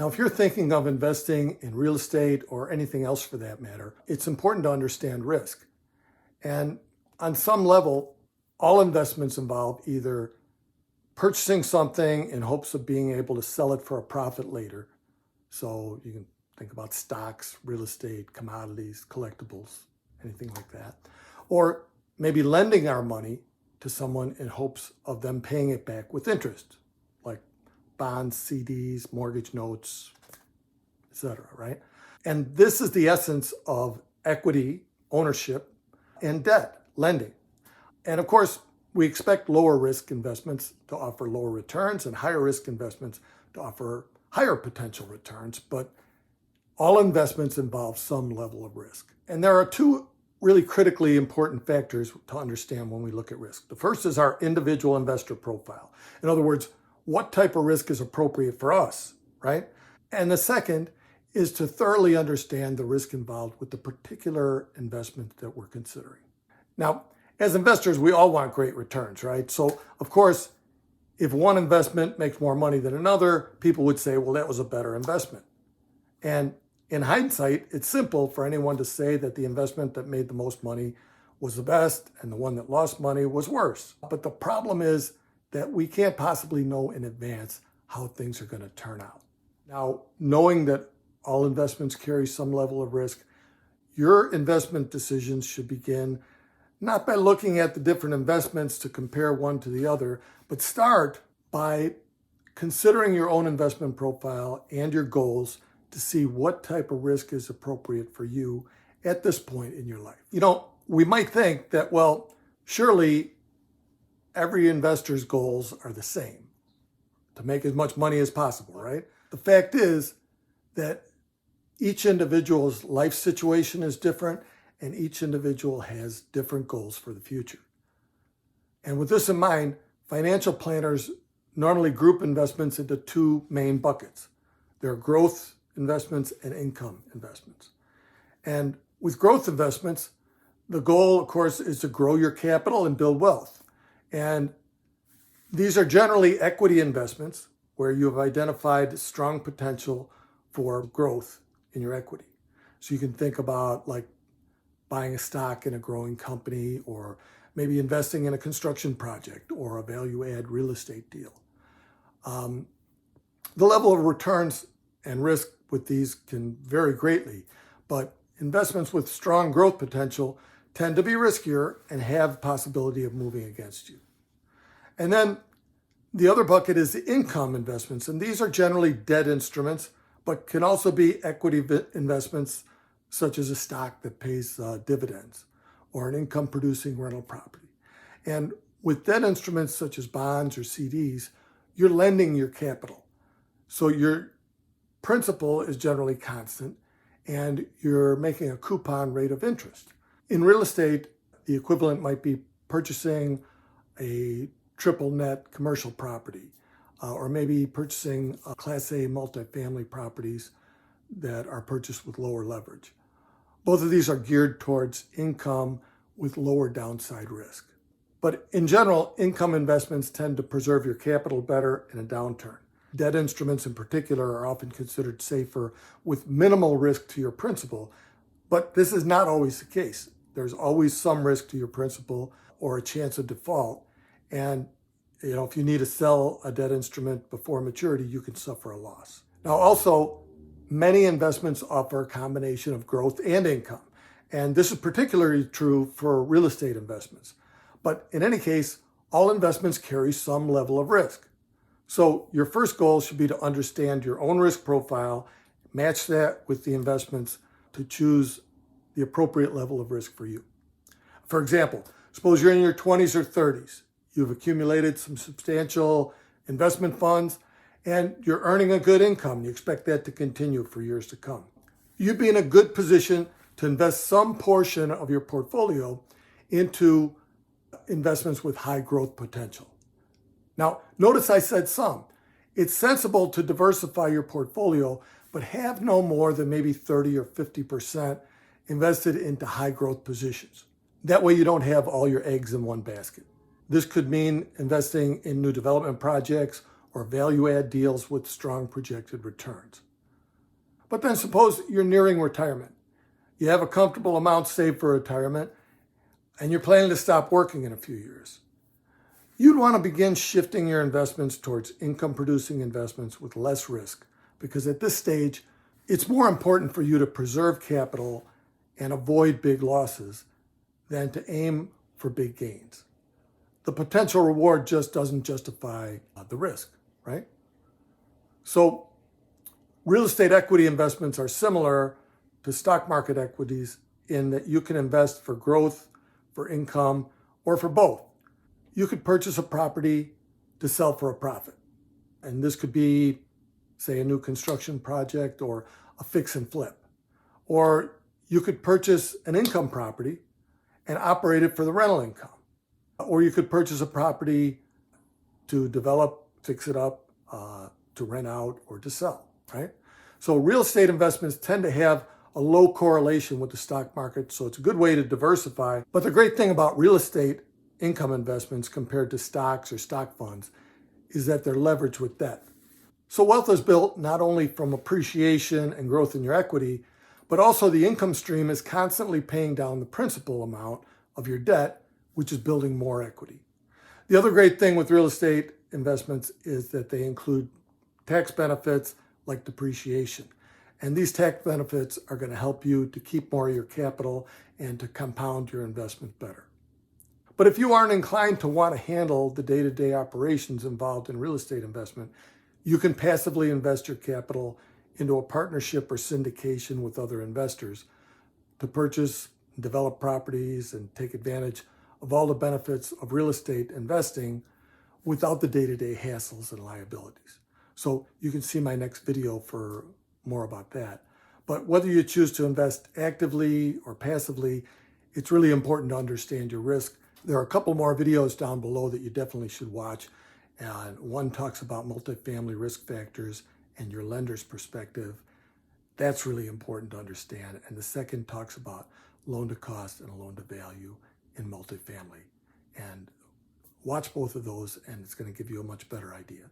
Now, if you're thinking of investing in real estate or anything else for that matter, it's important to understand risk. And on some level, all investments involve either purchasing something in hopes of being able to sell it for a profit later. So you can think about stocks, real estate, commodities, collectibles, anything like that. Or maybe lending our money to someone in hopes of them paying it back with interest, like bonds, CDs, mortgage notes, etc., right? And this is the essence of equity, ownership, and debt, lending. And of course, we expect lower risk investments to offer lower returns and higher risk investments to offer higher potential returns, but all investments involve some level of risk. And there are two really critically important factors to understand when we look at risk. The first is our individual investor profile. In other words, what type of risk is appropriate for us, right? And the second is to thoroughly understand the risk involved with the particular investment that we're considering. Now, as investors, we all want great returns, right? So, of course, if one investment makes more money than another, people would say, well, that was a better investment. And in hindsight, it's simple for anyone to say that the investment that made the most money was the best and the one that lost money was worse. But the problem is that we can't possibly know in advance how things are going to turn out. Now, knowing that all investments carry some level of risk, your investment decisions should begin not by looking at the different investments to compare one to the other, but start by considering your own investment profile and your goals to see what type of risk is appropriate for you at this point in your life. You know, we might think that, well, surely every investor's goals are the same, to make as much money as possible, right? The fact is that each individual's life situation is different, and each individual has different goals for the future. And with this in mind, financial planners normally group investments into two main buckets. There are growth investments and income investments. And with growth investments, the goal, of course, is to grow your capital and build wealth. And these are generally equity investments where you have identified strong potential for growth in your equity. So you can think about like buying a stock in a growing company, or maybe investing in a construction project or a value-add real estate deal. The level of returns and risk with these can vary greatly, but investments with strong growth potential tend to be riskier and have possibility of moving against you. And then the other bucket is the income investments, and these are generally debt instruments, but can also be equity investments such as a stock that pays dividends or an income-producing rental property. And with debt instruments such as bonds or CDs, you're lending your capital. So your principal is generally constant, and you're making a coupon rate of interest. In real estate, the equivalent might be purchasing a triple net commercial property, or maybe purchasing Class A multifamily properties that are purchased with lower leverage. Both of these are geared towards income with lower downside risk. But in general, income investments tend to preserve your capital better in a downturn. Debt instruments in particular are often considered safer with minimal risk to your principal, but this is not always the case. There's always some risk to your principal or a chance of default. And if you need to sell a debt instrument before maturity, you can suffer a loss. Now, also, many investments offer a combination of growth and income. And this is particularly true for real estate investments. But in any case, all investments carry some level of risk. So your first goal should be to understand your own risk profile, match that with the investments to choose the appropriate level of risk for you. For example, suppose you're in your 20s or 30s. You've accumulated some substantial investment funds, and you're earning a good income. You expect that to continue for years to come. You'd be in a good position to invest some portion of your portfolio into investments with high growth potential. Now, notice I said some. It's sensible to diversify your portfolio, but have no more than maybe 30 or 50% invested into high growth positions. That way you don't have all your eggs in one basket. This could mean investing in new development projects or value add deals with strong projected returns. But then suppose you're nearing retirement. You have a comfortable amount saved for retirement, and you're planning to stop working in a few years. You'd want to begin shifting your investments towards income-producing investments with less risk, because at this stage, it's more important for you to preserve capital and avoid big losses than to aim for big gains. The potential reward just doesn't justify the risk, right? So real estate equity investments are similar to stock market equities in that you can invest for growth, for income, or for both. You could purchase a property to sell for a profit. And this could be, say, a new construction project or a fix and flip. Or you could purchase an income property and operate it for the rental income. Or you could purchase a property to develop, fix it up, to rent out, or to sell, right? So real estate investments tend to have a low correlation with the stock market, so it's a good way to diversify. But the great thing about real estate income investments compared to stocks or stock funds is that they're leveraged with debt. So wealth is built not only from appreciation and growth in your equity, but also the income stream is constantly paying down the principal amount of your debt, which is building more equity. The other great thing with real estate investments is that they include tax benefits like depreciation. And these tax benefits are going to help you to keep more of your capital and to compound your investment better. But if you aren't inclined to want to handle the day-to-day operations involved in real estate investment, you can passively invest your capital into a partnership or syndication with other investors to purchase and develop properties and take advantage of all the benefits of real estate investing without the day-to-day hassles and liabilities. So you can see my next video for more about that. But whether you choose to invest actively or passively, it's really important to understand your risk. There are a couple more videos down below that you definitely should watch. And one talks about multifamily risk factors and your lender's perspective. That's really important to understand. And the second talks about loan to cost and loan to value in multifamily. And watch both of those, and it's going to give you a much better idea.